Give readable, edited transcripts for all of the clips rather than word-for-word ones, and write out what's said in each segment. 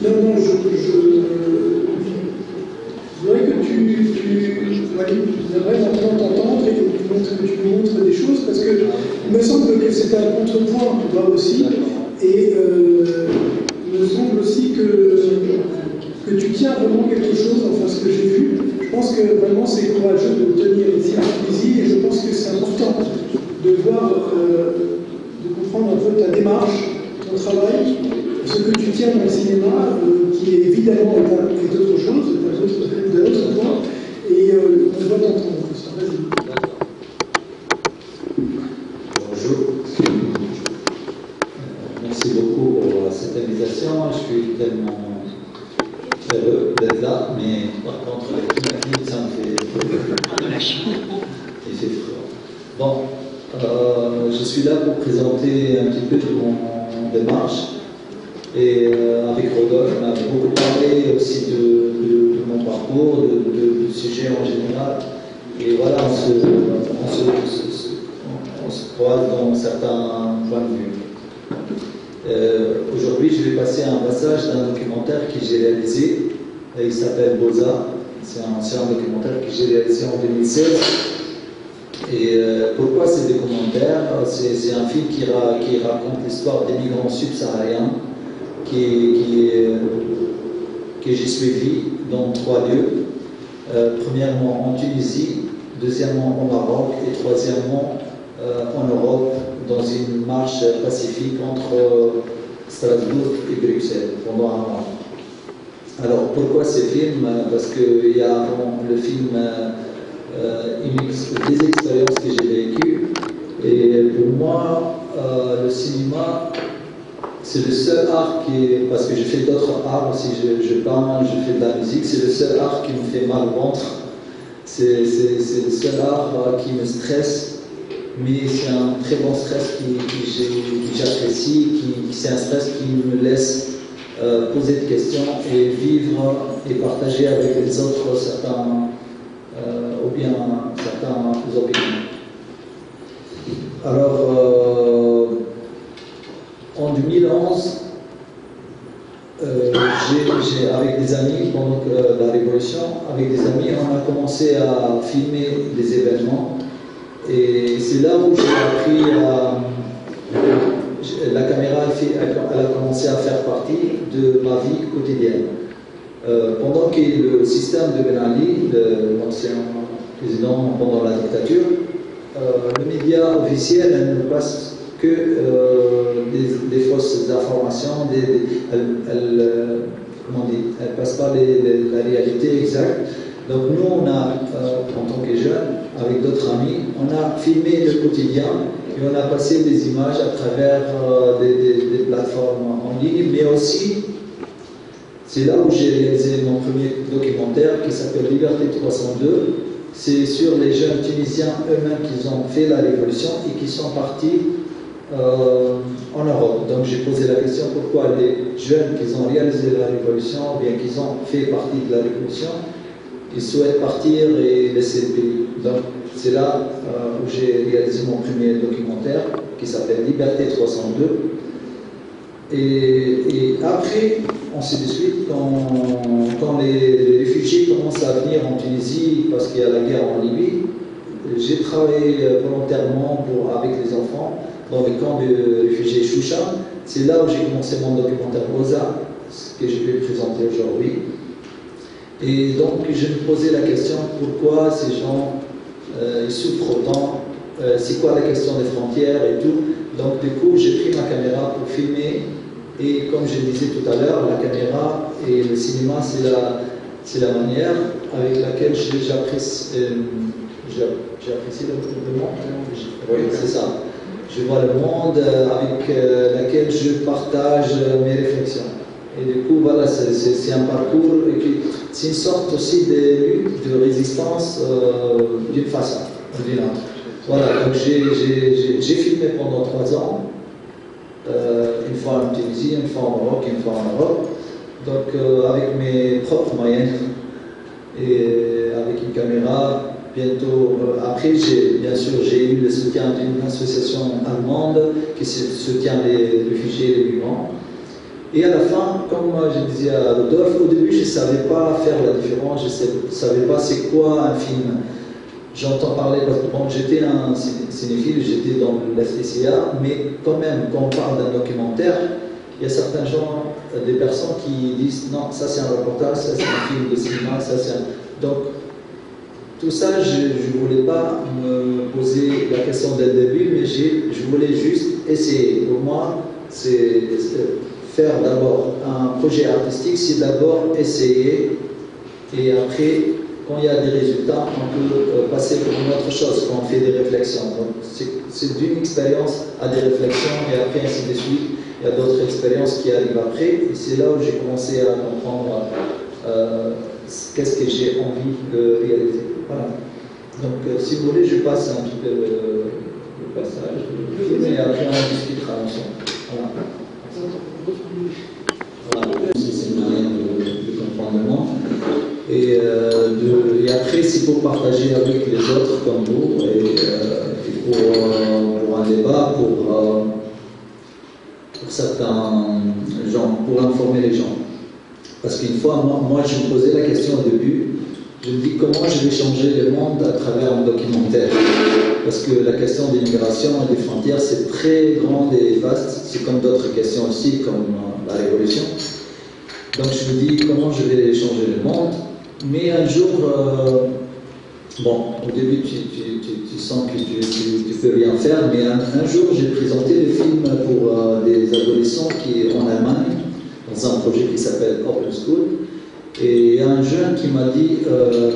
Non, non, je voudrais que j'aimerais maintenant t'entendre et que tu nous montres des choses, parce que il me semble que c'est un contrepoint pour moi aussi, et il me semble aussi que tu tiens vraiment quelque chose, enfin ce que j'ai vu. Je pense que vraiment c'est courageux de tenir ici en Tunisie, et je pense que c'est important de voir, de comprendre un peu ta démarche, ton travail, ce que tu tiens dans le cinéma, qui est évidemment est autre chose, d'un autre point, et on doit t'entendre. Vas-y. Bonjour. Merci beaucoup pour cette invitation. Je suis tellement heureux d'être là, mais par contre, avec tout la clip, ça me fait il fait froid. Bon, je suis là pour présenter un petit peu de mon démarche. Et avec Rodolphe, on a beaucoup parlé aussi de mon parcours, du sujet en général. Et voilà, on se croise dans certains points de vue. Aujourd'hui, je vais passer un passage d'un documentaire que j'ai réalisé. Il s'appelle Boza. C'est un documentaire que j'ai réalisé en 2016. Et pourquoi ce documentaire? C'est un film qui raconte l'histoire des migrants subsahariens que j'ai suivi dans 3 lieux. Premièrement en Tunisie, deuxièmement au Maroc et troisièmement en Europe, dans une marche pacifique entre Strasbourg et Bruxelles pendant un mois. Alors pourquoi ce film? Parce qu'il y a avant le film des expériences que j'ai vécues, et pour moi le cinéma c'est le seul art parce que je fais d'autres arts aussi, je peins, je fais de la musique, c'est le seul art qui me fait mal au ventre, c'est le seul art qui me stresse, mais c'est un très bon stress que j'apprécie, c'est un stress qui me laisse poser des questions et vivre et partager avec les autres certaines opinions. Alors, en 2011, avec des amis, pendant la Révolution, avec des amis, on a commencé à filmer des événements. Et c'est là où j'ai appris la caméra, elle a commencé à faire partie de ma vie quotidienne. Pendant que le système de Ben Ali, l'ancien président pendant la dictature, le média officiel ne passe que des fausses informations, elle ne passe pas la réalité exacte. Donc nous, on a, en tant que jeunes, avec d'autres amis, on a filmé le quotidien et on a passé des images à travers des plateformes en ligne, mais aussi, c'est là où j'ai réalisé mon premier documentaire qui s'appelle Liberté 302. C'est sur les jeunes Tunisiens eux-mêmes qui ont fait la révolution et qui sont partis en Europe. Donc j'ai posé la question pourquoi les jeunes qui ont réalisé la révolution, ou bien qui ont fait partie de la révolution, ils souhaitent partir et laisser le pays. Donc c'est là où j'ai réalisé mon premier documentaire qui s'appelle Liberté 302. Et après, ensuite de suite, quand les réfugiés commencent à venir en Tunisie parce qu'il y a la guerre en Libye, j'ai travaillé volontairement avec les enfants dans le camp de réfugiés Choucha. C'est là où j'ai commencé mon documentaire Boza, que je vais présenter aujourd'hui. Et donc je me posais la question pourquoi ces gens ils souffrent autant, c'est quoi la question des frontières et tout. Donc du coup j'ai pris ma caméra pour filmer. Et comme je disais tout à l'heure, la caméra et le cinéma, c'est la manière avec laquelle j'apprécie le monde. Oui, c'est ça. Je vois le monde avec lequel je partage mes réflexions. Et du coup, voilà, c'est un parcours, c'est une sorte aussi de lutte, de résistance d'une façon ou d'une autre. Voilà, donc j'ai filmé pendant 3 ans. Une fois en Tunisie, une fois au Maroc, une fois en Europe, donc avec mes propres moyens et avec une caméra. Bientôt, après, bien sûr, j'ai eu le soutien d'une association allemande qui soutient les réfugiés et les migrants. Et à la fin, comme je disais à Rodolphe, au début je ne savais pas faire la différence, je ne savais pas c'est quoi un film. J'entends parler, parce que bon, j'étais un cinéphile, j'étais dans l'FTCA, mais quand même, quand on parle d'un documentaire, il y a certains gens, des personnes qui disent non, ça c'est un reportage, ça c'est un film de cinéma, ça c'est un... Donc, tout ça, je ne voulais pas me poser la question dès le début, mais je voulais juste essayer. Pour moi, c'est faire d'abord un projet artistique, c'est d'abord essayer, et après, quand il y a des résultats, on peut passer pour une autre chose, quand on fait des réflexions. Donc, c'est d'une expérience à des réflexions, et après, ainsi de suite. Il y a d'autres expériences qui arrivent après, et c'est là où j'ai commencé à comprendre qu'est-ce que j'ai envie de réaliser. Voilà. Donc, si vous voulez, je passe un petit peu le passage, mais après, on discutera ensemble. Voilà. Voilà. C'est une manière de comprendre le monde. Et après, c'est pour partager avec les autres comme vous, et pour un débat, pour certains gens, pour informer les gens. Parce qu'une fois, moi, je me posais la question au début, je me dis comment je vais changer le monde à travers un documentaire. Parce que la question de l'immigration et des frontières, c'est très grand et vaste, c'est comme d'autres questions aussi, comme la révolution. Donc je me dis comment je vais changer le monde. Mais un jour, bon, au début tu sens que tu peux rien faire, mais un jour j'ai présenté le film pour des adolescents qui en Allemagne, dans un projet qui s'appelle Open School. Et il y a un jeune qui m'a dit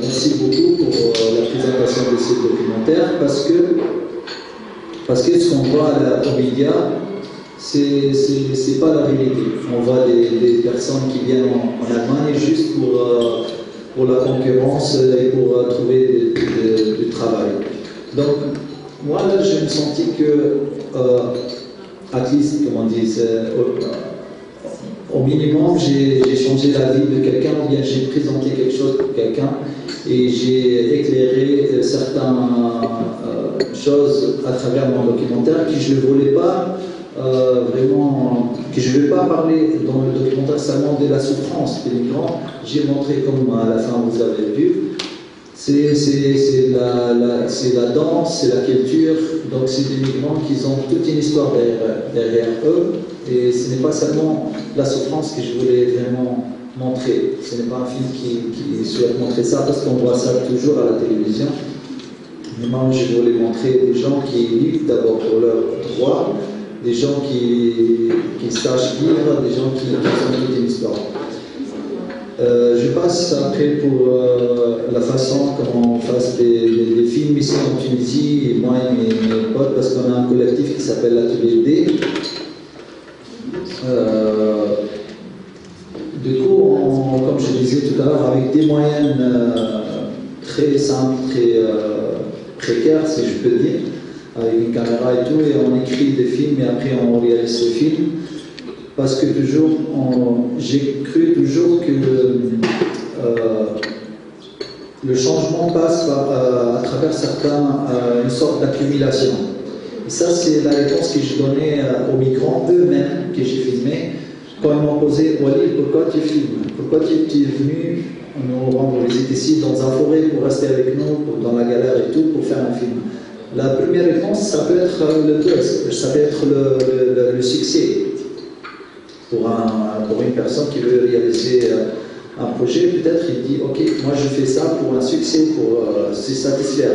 merci beaucoup pour la présentation de ce documentaire, parce que ce qu'on voit aux médias, c'est pas la vérité. On voit des personnes qui viennent en Allemagne juste pour la concurrence et pour trouver du travail. Donc, moi là, je me sentis que, at least, comme on dit, au minimum, j'ai changé la vie de quelqu'un, ou bien j'ai présenté quelque chose pour quelqu'un, et j'ai éclairé certaines choses à travers mon documentaire que je ne voulais pas vraiment, que je ne vais pas parler dans le documentaire seulement de la souffrance des migrants. J'ai montré, comme à la fin vous avez vu, c'est la danse, c'est la culture, donc c'est des migrants qui ont toute une histoire derrière eux, et ce n'est pas seulement la souffrance que je voulais vraiment montrer. Ce n'est pas un film qui souhaite montrer ça, parce qu'on voit ça toujours à la télévision. Mais moi, je voulais montrer des gens qui vivent d'abord pour leurs droits, des gens qui sachent vivre, des gens qui ont toute une histoire. Je passe après pour la façon comment on fasse des films ici en Tunisie, moi et mes potes, parce qu'on a un collectif qui s'appelle l'Atelier D. Du coup, comme je disais tout à l'heure, avec des moyens très simples, très précaires, si je peux dire, avec une caméra et tout, et on écrit des films et après on réalise ces films. Parce que toujours, j'ai cru toujours que le changement passe à travers une sorte d'accumulation. Et ça, c'est la réponse que je donnais aux migrants eux-mêmes que j'ai filmés quand ils m'ont posé « Walid, pourquoi tu filmes? Pourquoi tu es venu nous rendre visite ici dans un forêt pour rester avec nous, dans la galère et tout, pour faire un film ?» La première réponse, ça peut être le buzz, ça peut être le succès. Pour une personne qui veut réaliser un projet, peut-être il dit « Ok, moi je fais ça pour un succès, pour se satisfaire. »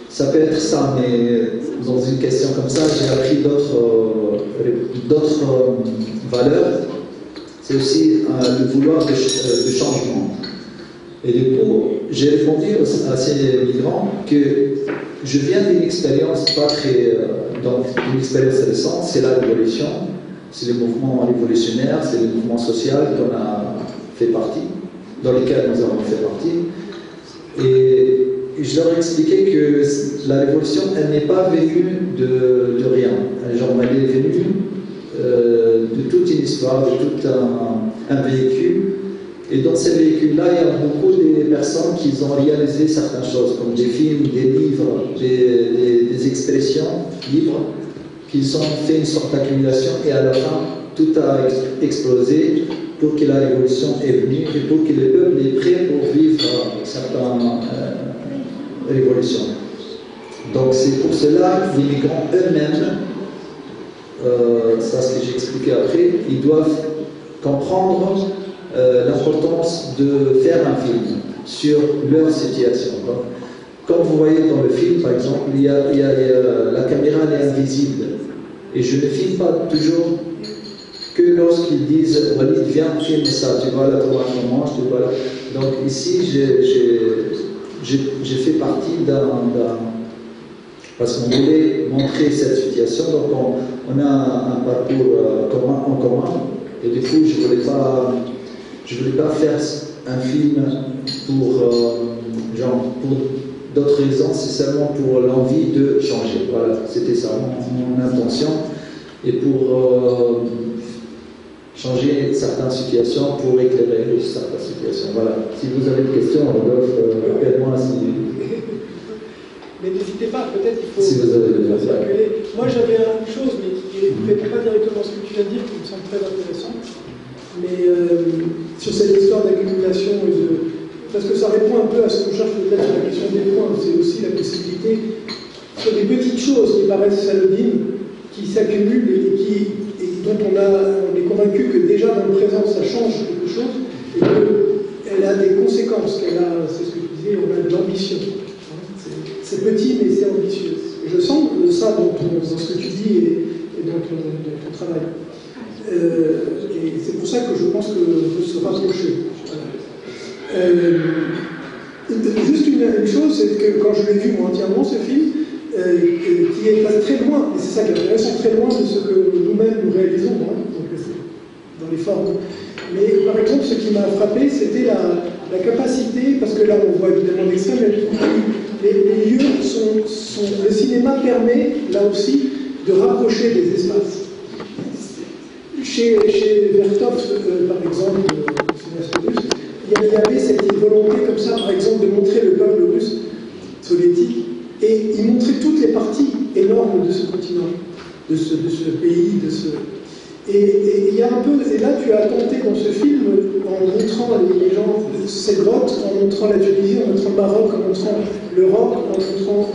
Ça peut être ça, mais dans une question comme ça, j'ai appris d'autres valeurs. C'est aussi le vouloir de changement. Et du coup, j'ai répondu à ces migrants que je viens d'une expérience pas très... donc, une expérience récente, c'est la révolution, c'est le mouvement révolutionnaire, c'est le mouvement social qu'on a fait partie, dans lequel nous avons fait partie. Et je leur ai expliqué que la révolution, elle n'est pas venue de rien. Genre, elle est venue de toute une histoire, de tout un véhicule. Et dans ces véhicules-là, il y a beaucoup de personnes qui ont réalisé certaines choses, comme des films, des livres, des expressions libres, qui ont fait une sorte d'accumulation, et à la fin, tout a explosé pour que la révolution est venue et pour que le peuple est prêt pour vivre certaines révolutions. Donc c'est pour cela que les migrants eux-mêmes, ça ce que j'ai expliqué après, ils doivent comprendre l'importance de faire un film sur leur situation. Donc, comme vous voyez dans le film, par exemple, la caméra elle est invisible. Et je ne filme pas toujours que lorsqu'ils disent Walid, viens, filme ça, tu vois là comment je mange, tu vois là. Donc ici, j'ai fait partie parce qu'on voulait montrer cette situation, donc on a un parcours en commun, et du coup, je voulais pas faire un film pour d'autres raisons, c'est seulement pour l'envie de changer. Voilà, c'était ça mon intention. Et pour changer certaines situations, pour éclairer certaines situations. Voilà. Si vous avez une question, Rodolphe, appelle-moi si... Mais n'hésitez pas, peut-être il faut si vous avez faire circuler. Moi j'avais une chose, mais qui ne fait pas directement ce que tu viens de dire, qui me semble très intéressant. Mais sur cette histoire d'accumulation parce que ça répond un peu à ce qu'on cherche peut-être sur la question des points, c'est aussi la possibilité sur des petites choses qui paraissent anodines, qui s'accumulent et dont on est convaincu que déjà dans le présent ça change quelque chose et qu'elle a des conséquences, c'est ce que tu disais, on a de l'ambition. C'est petit mais c'est ambitieux. Et je sens ça dans ce que tu dis et dans ton travail. Et c'est pour ça que je pense qu'on peut se rapprocher. Juste une chose, c'est que quand je l'ai vu moi entièrement ce film, qui est très loin, et c'est ça qui est intéressant, très loin de ce que nous-mêmes nous réalisons, hein, donc dans les formes. Mais par exemple, ce qui m'a frappé, c'était la capacité, parce que là on voit évidemment l'extrême, mais les lieux le cinéma permet là aussi de rapprocher des espaces. Chez Vertov, par exemple, cinéaste russe, il y avait cette volonté comme ça, par exemple, de montrer le peuple russe soviétique, et il montrait toutes les parties énormes de ce continent, de ce pays, et il y a un peu, et là tu as tenté dans ce film, en montrant les gens, ces grottes, en montrant la Tunisie, en montrant le Maroc, en montrant l'Europe, en montrant...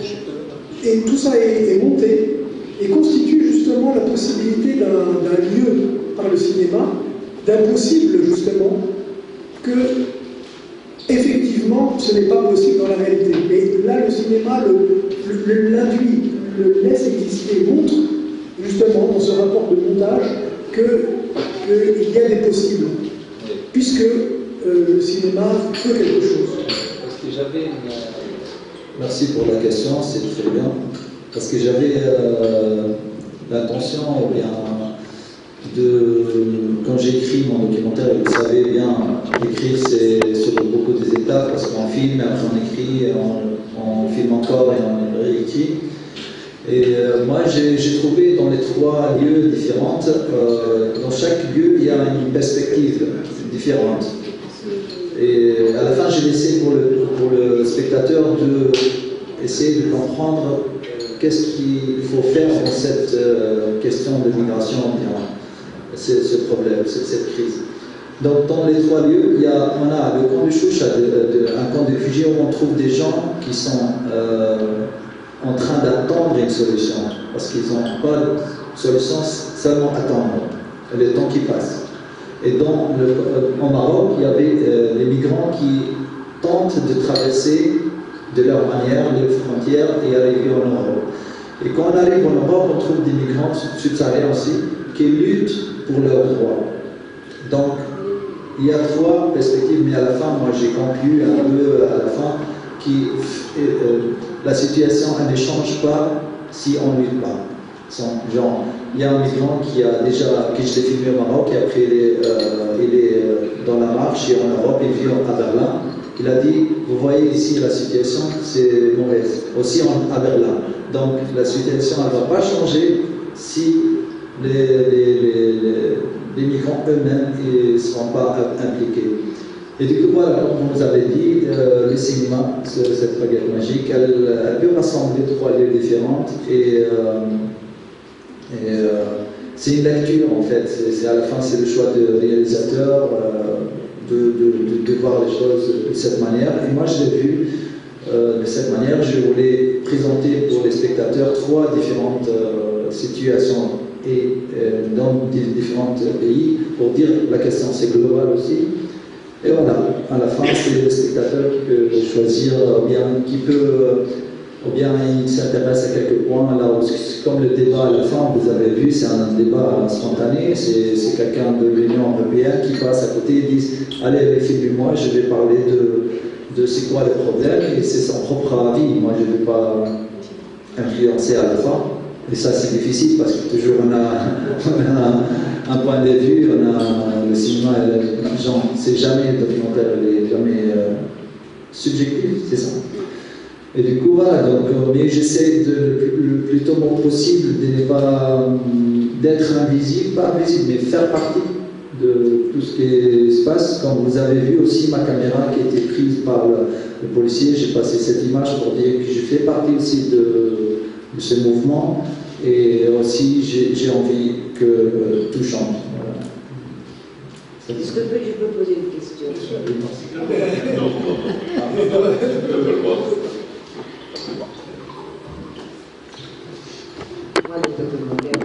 Et tout ça est monté, et constitue justement la possibilité d'un lieu par le cinéma, d'impossible justement, que effectivement ce n'est pas possible dans la réalité. Mais là le cinéma l'induit, le laisse exister, montre justement dans ce rapport de montage qu'il y a des possibles, puisque le cinéma fait quelque chose. Parce que j'avais Merci pour la question, c'est très bien. Parce que j'avais l'intention, quand j'ai écrit mon documentaire, vous savez bien, écrire c'est sur beaucoup des étapes, parce qu'on filme, après on écrit, on filme encore et on réécrit. Et moi j'ai trouvé dans les 3 lieux différents, dans chaque lieu il y a une perspective différente. Et à la fin j'ai laissé pour le spectateur essayer de comprendre qu'est-ce qu'il faut faire dans cette question de migration, ce problème, cette crise. Donc dans les 3 lieux, on a le camp de Chouch, un camp de réfugiés où on trouve des gens qui sont en train d'attendre une solution, parce qu'ils n'ont pas de solution, seulement attendre le temps qui passe. Et en Maroc, il y avait les migrants qui tentent de traverser de leur manière les frontières et arriver en Europe. Et quand on arrive en Europe, on trouve des migrants subsahariens aussi qui luttent pour leurs droits. Donc, il y a 3 perspectives, mais à la fin, moi j'ai conclu un peu à la fin la situation elle ne change pas si on ne lutte pas. Genre, il y a un migrant qui je l'ai filmé au Maroc, et après il est dans la marche et en Europe, il vit à Berlin. Il a dit, vous voyez ici la situation, c'est mauvaise, aussi à Berlin. Donc la situation ne va pas changer si les migrants eux-mêmes ne seront pas impliqués. Et du coup, voilà, comme vous avez dit, le cinéma, cette baguette magique, elle peut rassembler 3 lieux différents et c'est une lecture en fait. À la fin, c'est le choix du réalisateur de voir les choses de cette manière. Et moi, je l'ai vu de cette manière. Je voulais présenter pour les spectateurs 3 différentes situations et dans différents pays pour dire la question c'est global aussi. Et voilà, à la fin, c'est le spectateur qui peut choisir, ou bien il s'intéresse à quelques points. Là, comme le débat à la fin, vous avez vu, c'est un débat spontané. C'est quelqu'un de l'Union européenne qui passe à côté et dit allez, filmez-moi, je vais parler de c'est quoi le problème, et c'est son propre avis. Moi, je ne vais pas influencer à la fin. Et ça, c'est difficile parce que toujours on a un point de vue, on a le cinéma, c'est jamais documentaire, il est jamais subjectif, c'est ça. Et du coup, voilà, donc, mais j'essaie le plus tôt possible de ne pas d'être invisible, pas invisible, mais faire partie de tout ce qui se passe. Comme vous avez vu aussi ma caméra qui a été prise par le policier, j'ai passé cette image pour dire que je fais partie aussi de ce mouvement, et aussi j'ai envie que tout change. Voilà. Est-ce que je peux poser une question?